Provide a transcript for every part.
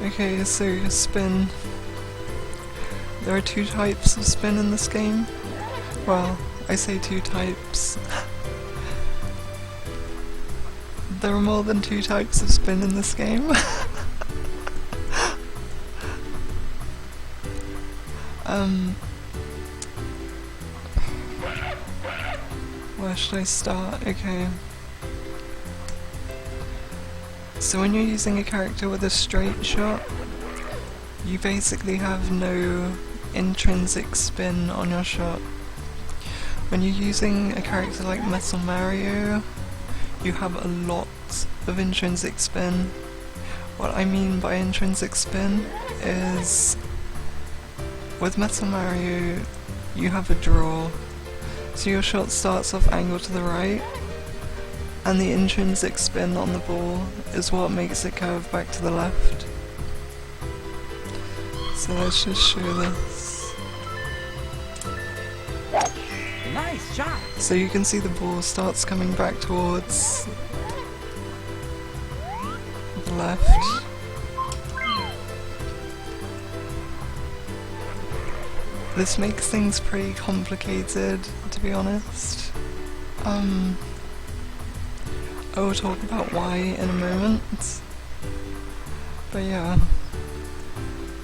Okay, so spin. There are two types of spin in this game. Well, I say two types. There are more than two types of spin in this game. Where should I start? Okay. So when you're using a character with a straight shot, you basically have no intrinsic spin on your shot. When you're using a character like Metal Mario, you have a lot of intrinsic spin. What I mean by intrinsic spin is, with Metal Mario, you have a draw. So your shot starts off angled to the right, and the intrinsic spin on the ball is what makes it curve back to the left. So let's just show this. Nice shot! So you can see the ball starts coming back towards the left. This makes things pretty complicated, to be honest. I will talk about why in a moment. But yeah,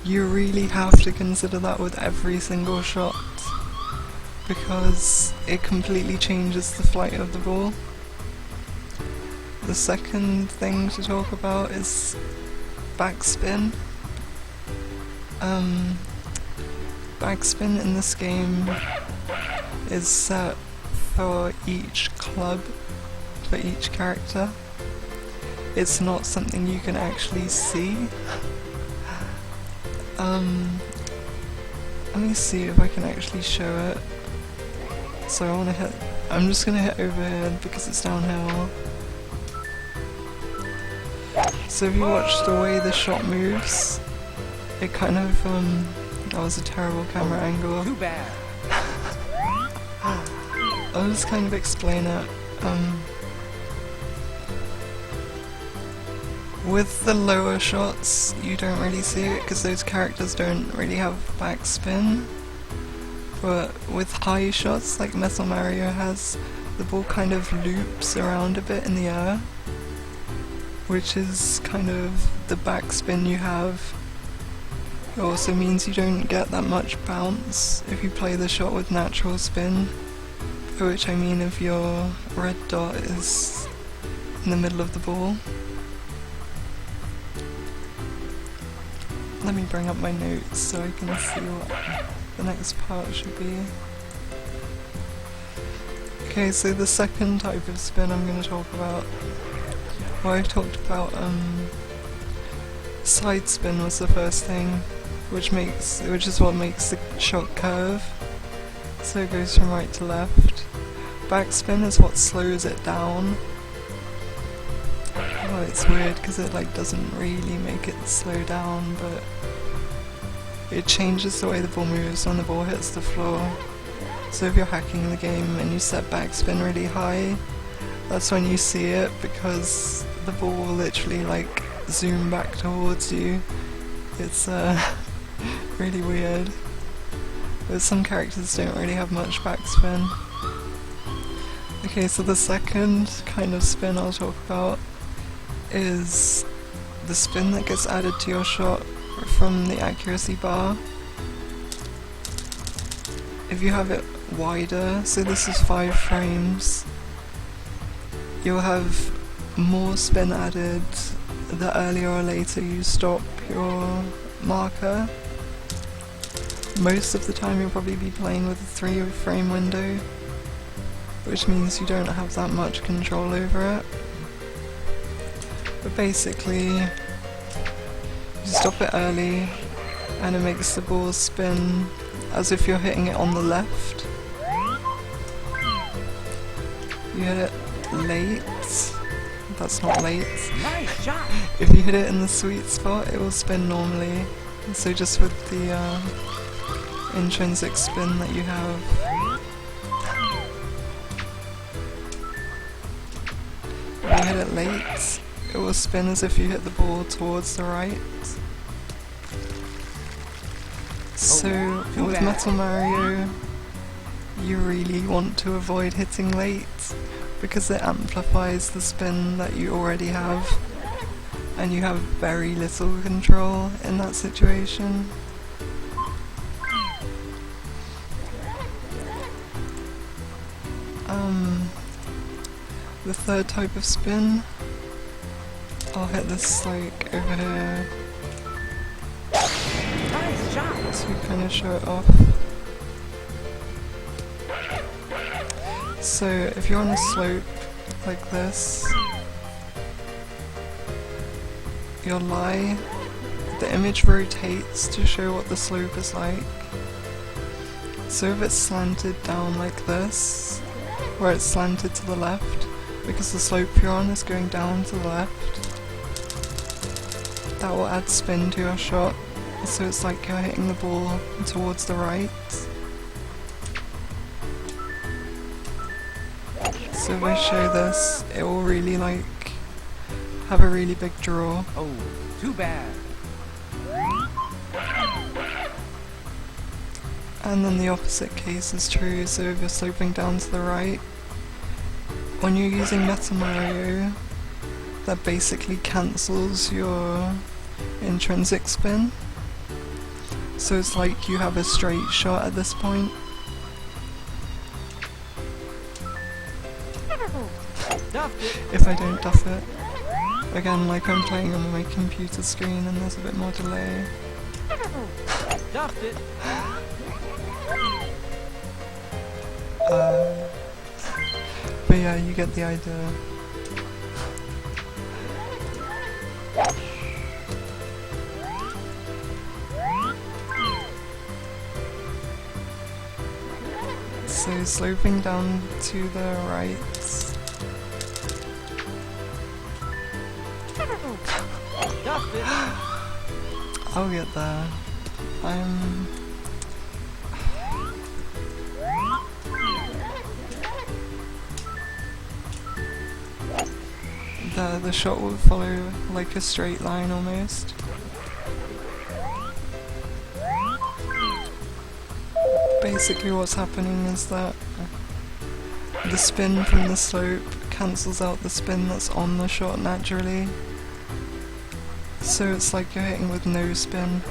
you really have to consider that with every single shot, because it completely changes the flight of the ball. The second thing to talk about is backspin. Backspin in this game is set for each club, for each character. It's not something you can actually see. Let me see if I can actually show it. So I'm just gonna hit overhead because it's downhill. So if you watch the way the shot moves, it kind of, that was a terrible camera angle. Too bad. I'll just kind of explain it. With the lower shots, you don't really see it because those characters don't really have backspin. But with high shots, like Metal Mario has, the ball kind of loops around a bit in the air, which is kind of the backspin you have. It also means you don't get that much bounce if you play the shot with natural spin, by which I mean if your red dot is in the middle of the ball. Let me bring up my notes so I can see what the next part should be. Okay, so the second type of spin I'm going to talk about, well, I've talked about side spin was the first thing, which is what makes the shot curve. So it goes from right to left. Backspin is what slows it down. Well, it's weird because it doesn't really make it slow down, but it changes the way the ball moves when the ball hits the floor. So if you're hacking the game and you set backspin really high, that's when you see it, because the ball will literally zoom back towards you. It's really weird. But some characters don't really have much backspin. Okay, so the second kind of spin I'll talk about is the spin that gets added to your shot from the accuracy bar. If you have it wider, so this is 5 frames, you'll have more spin added the earlier or later you stop your marker. Most of the time you'll probably be playing with a 3-frame window, which means you don't have that much control over it. But basically, you stop it early and it makes the ball spin as if you're hitting it on the left. You hit it late, that's not late. Nice shot! If you hit it in the sweet spot, it will spin normally. So just with the intrinsic spin that you have. If you hit it late, it will spin as if you hit the ball towards the right. So too with bad. Metal Mario, you really want to avoid hitting late because it amplifies the spin that you already have, and you have very little control in that situation. The third type of spin, I'll hit this like over here Nice shot. to kind of show it off. So if you're on a slope like this, you'll lie, the image rotates to show what the slope is like. So if it's slanted down like this, where it's slanted to the left, because the slope you're on is going down to the left, that will add spin to your shot, so it's like you're hitting the ball towards the right. So if I show this, it will really like have a really big draw. Oh, too bad. And then the opposite case is true, so if you're sloping down to the right, when you're using Metal Mario, that basically cancels your intrinsic spin. So it's like you have a straight shot at this point. Duffed it. If I don't duff it. Again, like I'm playing on my computer screen and there's a bit more delay. Duffed it. But yeah, you get the idea. So sloping down to the right. Duffed it. I'll get there. The shot will follow like a straight line almost. Basically what's happening is that the spin from the slope cancels out the spin that's on the shot naturally. So it's like you're hitting with no spin.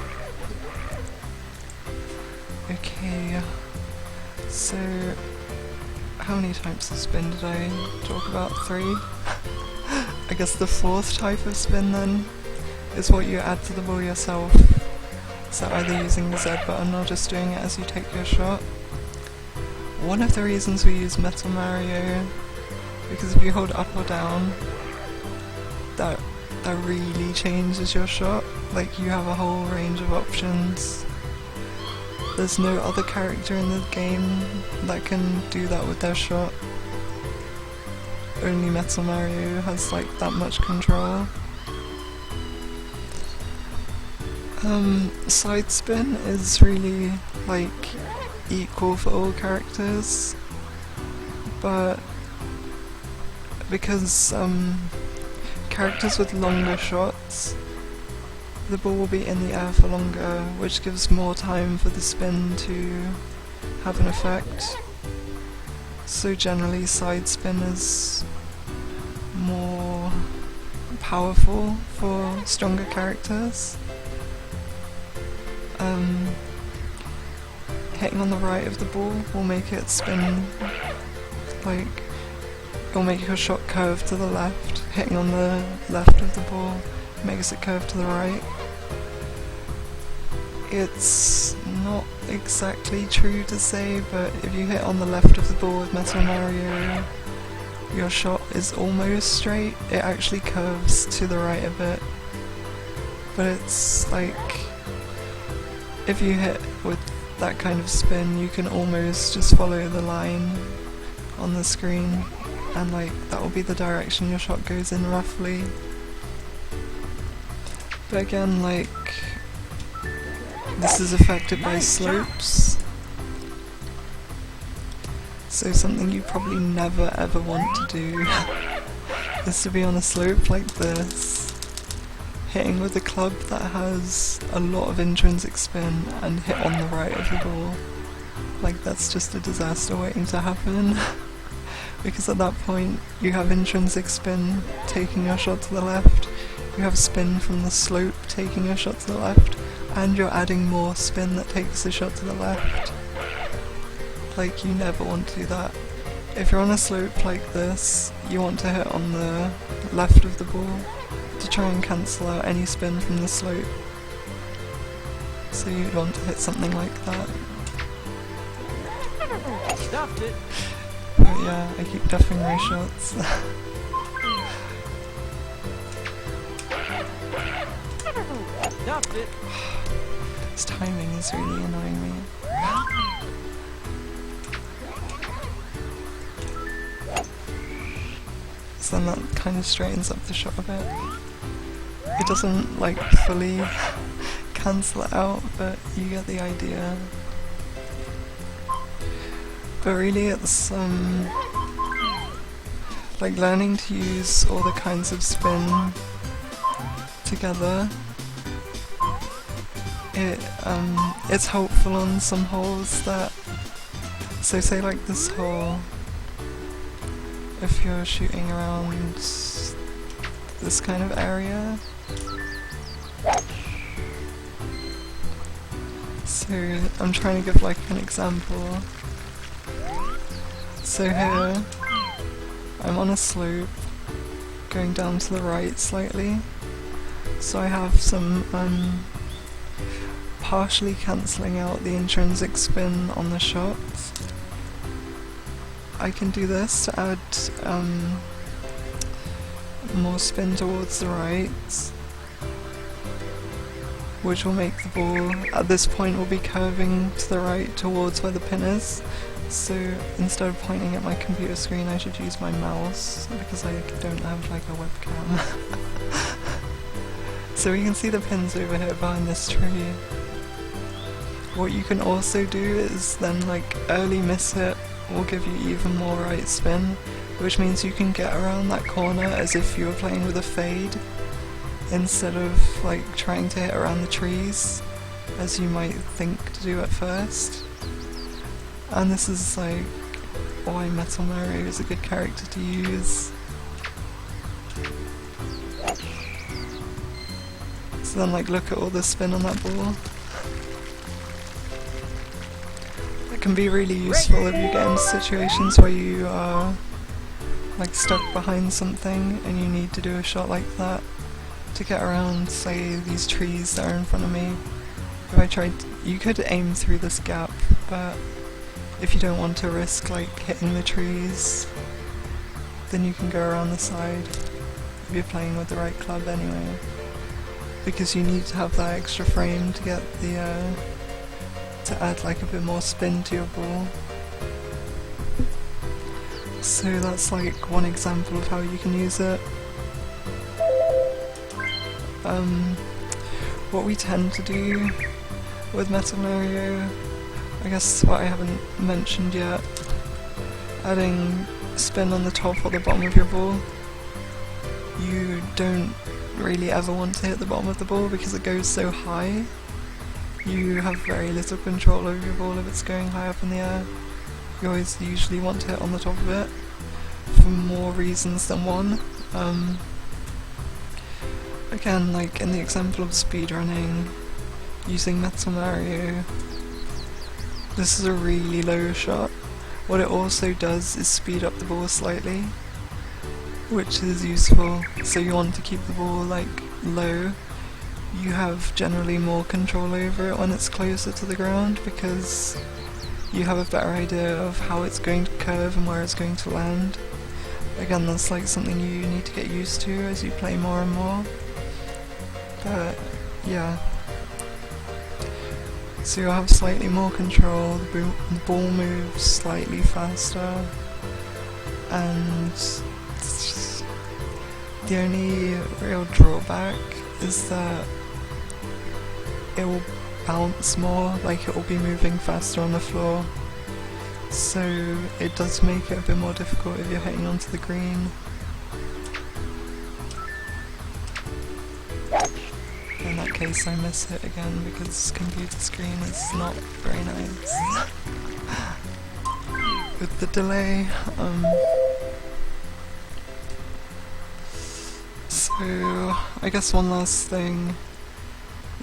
Okay, so how many types of spin did I talk about? 3? I guess the fourth type of spin then is what you add to the ball yourself. So either using the Z button or just doing it as you take your shot. One of the reasons we use Metal Mario, because if you hold up or down, that really changes your shot. Like you have a whole range of options. There's no other character in the game that can do that with their shot. Only Metal Mario has like that much control. Side spin is really like equal for all characters, but because characters with longer shots, the ball will be in the air for longer, which gives more time for the spin to have an effect. So generally side spin is more powerful for stronger characters. Hitting on the right of the ball will make it spin, like, it'll make your shot curve to the left. Hitting on the left of the ball makes it curve to the right. It's not exactly true to say, but if you hit on the left of the ball with Metal Mario, your shot is almost straight. It actually curves to the right a bit, but it's like, if you hit with that kind of spin, you can almost just follow the line on the screen, and like that will be the direction your shot goes in roughly. But again, like, this is affected by slopes, so something you probably never ever want to do is to be on a slope like this, hitting with a club that has a lot of intrinsic spin and hit on the right of the ball, like that's just a disaster waiting to happen. Because at that point you have intrinsic spin taking your shot to the left, you have spin from the slope taking your shot to the left, and you're adding more spin that takes the shot to the left. Like, you never want to do that. If you're on a slope like this, you want to hit on the left of the ball to try and cancel out any spin from the slope. So you'd want to hit something like that. Stuffed it. But yeah, I keep duffing my shots. Stuffed it. This timing is really annoying me. So then that kind of straightens up the shot a bit. It doesn't like fully cancel it out, but you get the idea. But really it's like learning to use all the kinds of spin together. It's helpful on some holes that, so say like this hole, if you're shooting around this kind of area. So I'm trying to give like an example. So here, I'm on a slope, going down to the right slightly, so I have some partially cancelling out the intrinsic spin on the shot. I can do this to add more spin towards the right, which will make the ball, at this point, will be curving to the right towards where the pin is. So instead of pointing at my computer screen, I should use my mouse, because I don't have like a webcam. So we can see the pins over here behind this tree. What you can also do is then like early miss hit will give you even more right spin, which means you can get around that corner as if you were playing with a fade, instead of like trying to hit around the trees, as you might think to do at first. And this is like why Metal Mario is a good character to use. So then like look at all the spin on that ball. It can be really useful if you get into situations where you are like stuck behind something and you need to do a shot like that to get around, say, these trees that are in front of me. If I tried, you could aim through this gap, but if you don't want to risk like hitting the trees, then you can go around the side if you're playing with the right club anyway, because you need to have that extra frame to get the to add like a bit more spin to your ball. So that's like one example of how you can use it. What we tend to do with Metal Mario, I guess what I haven't mentioned yet, adding spin on the top or the bottom of your ball. You don't really ever want to hit the bottom of the ball because it goes so high. You have very little control over your ball if it's going high up in the air. You always usually want to hit on the top of it, for more reasons than one. Again, like in the example of speedrunning, using Metal Mario, this is a really low shot. What it also does is speed up the ball slightly, which is useful. So you want to keep the ball like low. You have generally more control over it when it's closer to the ground, because you have a better idea of how it's going to curve and where it's going to land. Again, that's like something you need to get used to as you play more and more. But yeah. So you'll have slightly more control, the ball moves slightly faster, and the only real drawback is that it will bounce more, like it will be moving faster on the floor. So it does make it a bit more difficult if you're hitting onto the green. in that case I miss it again because computer screen is not very nice. With the delay. So I guess one last thing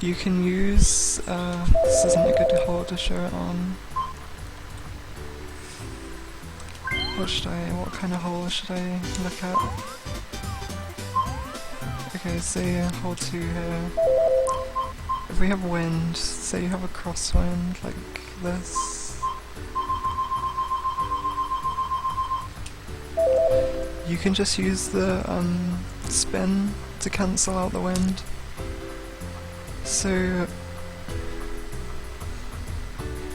you can use, this isn't a good hole to show it on. What kind of hole should I look at? Okay, say hole 2 here. If we have wind, say you have a crosswind like this. You can just use the spin to cancel out the wind. So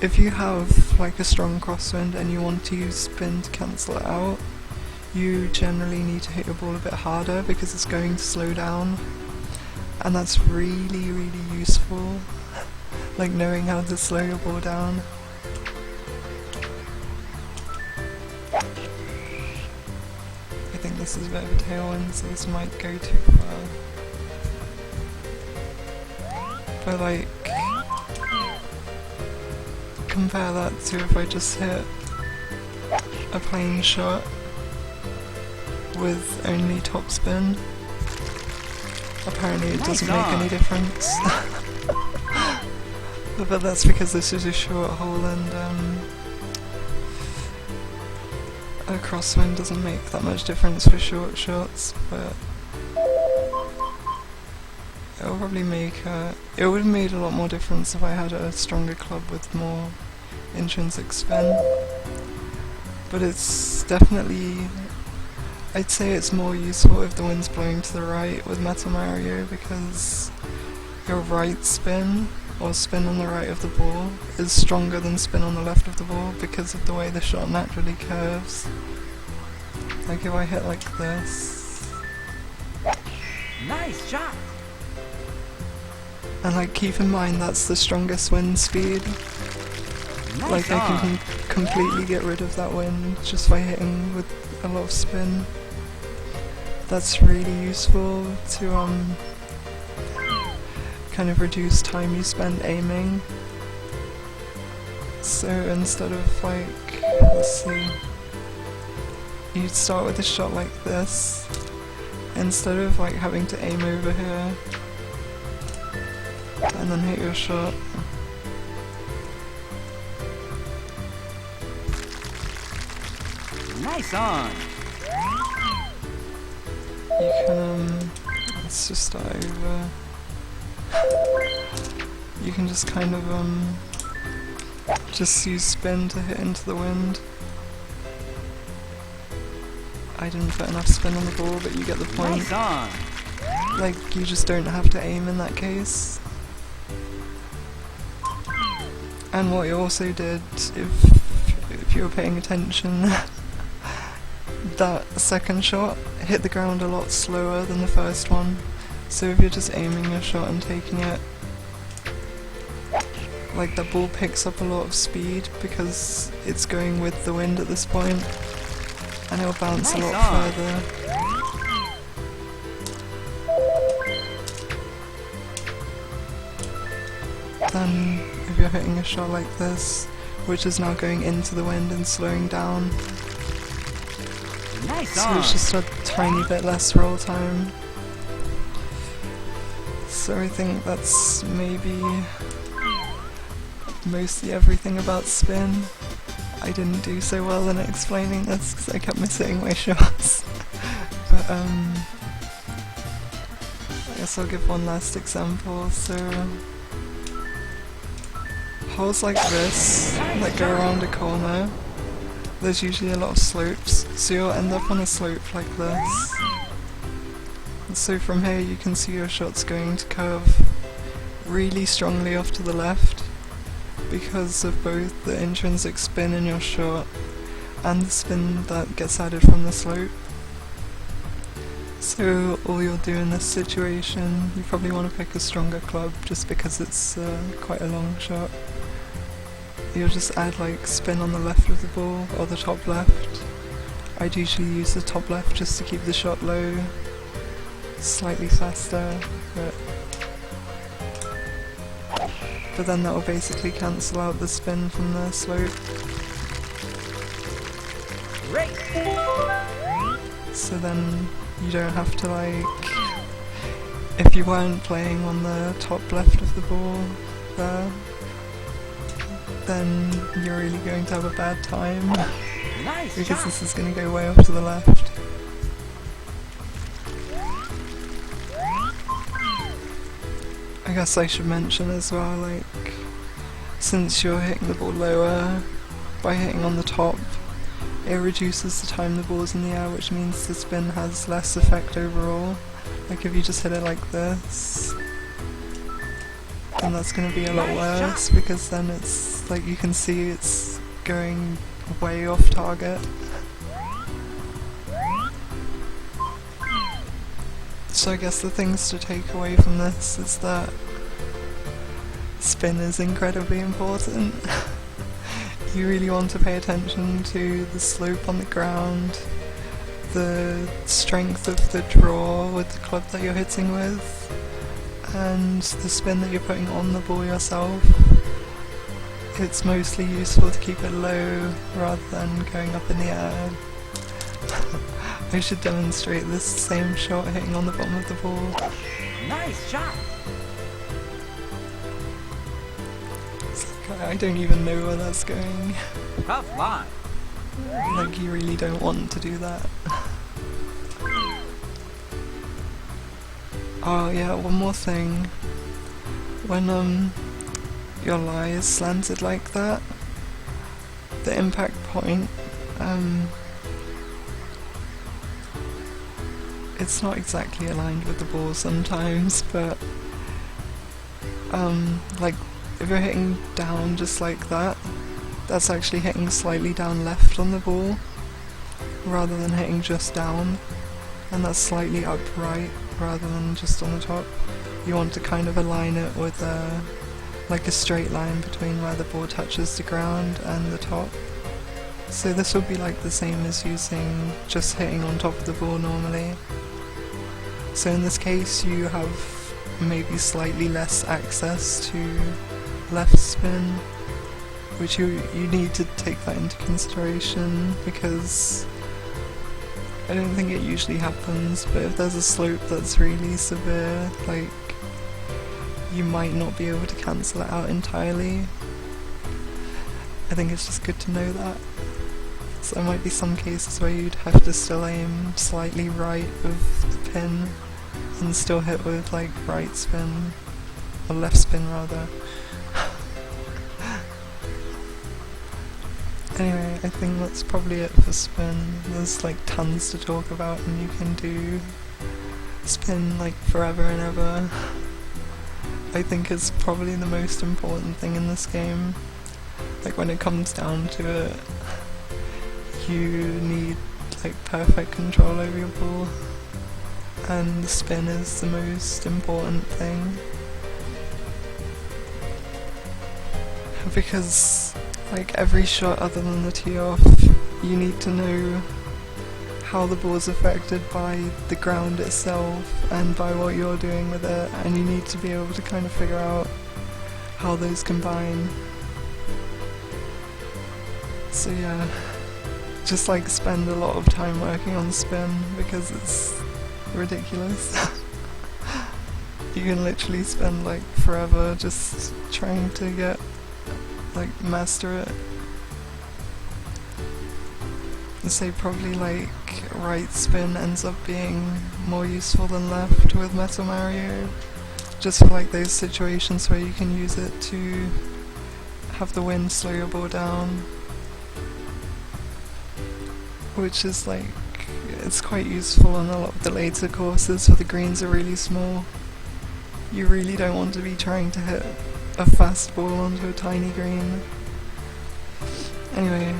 if you have like a strong crosswind and you want to use spin to cancel it out, you generally need to hit your ball a bit harder because it's going to slow down, and that's really, really useful, like knowing how to slow your ball down. I think this is a bit of a tailwind, so this might go too far. But like, compare that to if I just hit a plain shot with only top spin. Apparently it doesn't make any difference. But that's because this is a short hole and a crosswind doesn't make that much difference for short shots, but it'll probably make it would have made a lot more difference if I had a stronger club with more intrinsic spin. But it's definitely, I'd say it's more useful if the wind's blowing to the right with Metal Mario, because your right spin, or spin on the right of the ball, is stronger than spin on the left of the ball because of the way the shot naturally curves. Like if I hit like this. Nice shot! And like keep in mind that's the strongest wind speed. Nice Like I can completely get rid of that wind just by hitting with a lot of spin. That's really useful to kind of reduce time you spend aiming. So instead of like, let's see, you'd start with a shot like this, instead of like having to aim over here and then hit your shot. Nice on! You can, let's just start over. You can just kind of, just use spin to hit into the wind. I didn't put enough spin on the ball, but you get the point. Nice on! Like, you just don't have to aim in that case. And what you also did, if you were paying attention, that second shot hit the ground a lot slower than the first one. So if you're just aiming your shot and taking it, like the ball picks up a lot of speed because it's going with the wind at this point, and it'll bounce a lot further. Than if you're hitting a shot like this, which is now going into the wind and slowing down. Nice So on. it's just a tiny bit less roll time. So I think that's maybe mostly everything about spin. I didn't do so well in explaining this because I kept missing my shots. But I guess I'll give one last example. So holes like this that go around a corner, there's usually a lot of slopes, so you'll end up on a slope like this. And so from here you can see your shot's going to curve really strongly off to the left because of both the intrinsic spin in your shot and the spin that gets added from the slope. So all you'll do in this situation, you probably want to pick a stronger club just because it's quite a long shot. You'll just add like spin on the left of the ball or the top left. I'd usually use the top left just to keep the shot low, slightly faster, but but then that will basically cancel out the spin from the slope. Great. So then you don't have to, like, if you weren't playing on the top left of the ball there, then you're really going to have a bad time. Nice Because shot. this is going to go way off to the left. I guess I should mention as well, like, since you're hitting the ball lower, by hitting on the top, it reduces the time the ball's in the air, which means the spin has less effect overall. Like if you just hit it like this, then that's going to be a lot worse, because then it's like you can see it's going way off target. So I guess the things to take away from this is that spin is incredibly important. You really want to pay attention to the slope on the ground, the strength of the draw with the club that you're hitting with, and the spin that you're putting on the ball yourself. It's mostly useful to keep it low rather than going up in the air. I should demonstrate this same shot hitting on the bottom of the ball. Nice shot. It's like, I don't even know where that's going. Tough line. Like, you really don't want to do that. Oh yeah, one more thing. When your lie is slanted like that, the impact point, it's not exactly aligned with the ball sometimes, but like if you're hitting down just like that, that's actually hitting slightly down left on the ball rather than hitting just down, and that's slightly upright rather than just on the top. You want to kind of align it with like a straight line between where the ball touches the ground and the top. So this would be like the same as using just hitting on top of the ball normally. So in this case you have maybe slightly less access to left spin, which you need to take that into consideration, because I don't think it usually happens, but if there's a slope that's really severe, like, you might not be able to cancel it out entirely. I think it's just good to know that. So there might be some cases where you'd have to still aim slightly right of the pin and still hit with like right spin, or left spin rather. Anyway, I think that's probably it for spin. There's like tons to talk about, and you can do spin like forever and ever. I think it's probably the most important thing in this game. Like when it comes down to it, you need like perfect control over your ball, and the spin is the most important thing. Because like every shot other than the tee off, you need to know how the ball's affected by the ground itself and by what you're doing with it, and you need to be able to kind of figure out how those combine. So yeah, just like spend a lot of time working on spin, because it's ridiculous. You can literally spend like forever just trying to get master it. I'd say probably like right spin ends up being more useful than left with Metal Mario, just for like those situations where you can use it to have the wind slow your ball down, which is like, it's quite useful on a lot of the later courses where the greens are really small. You really don't want to be trying to hit a fast ball onto a tiny green. Anyway,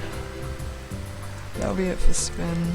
that'll be it for spin.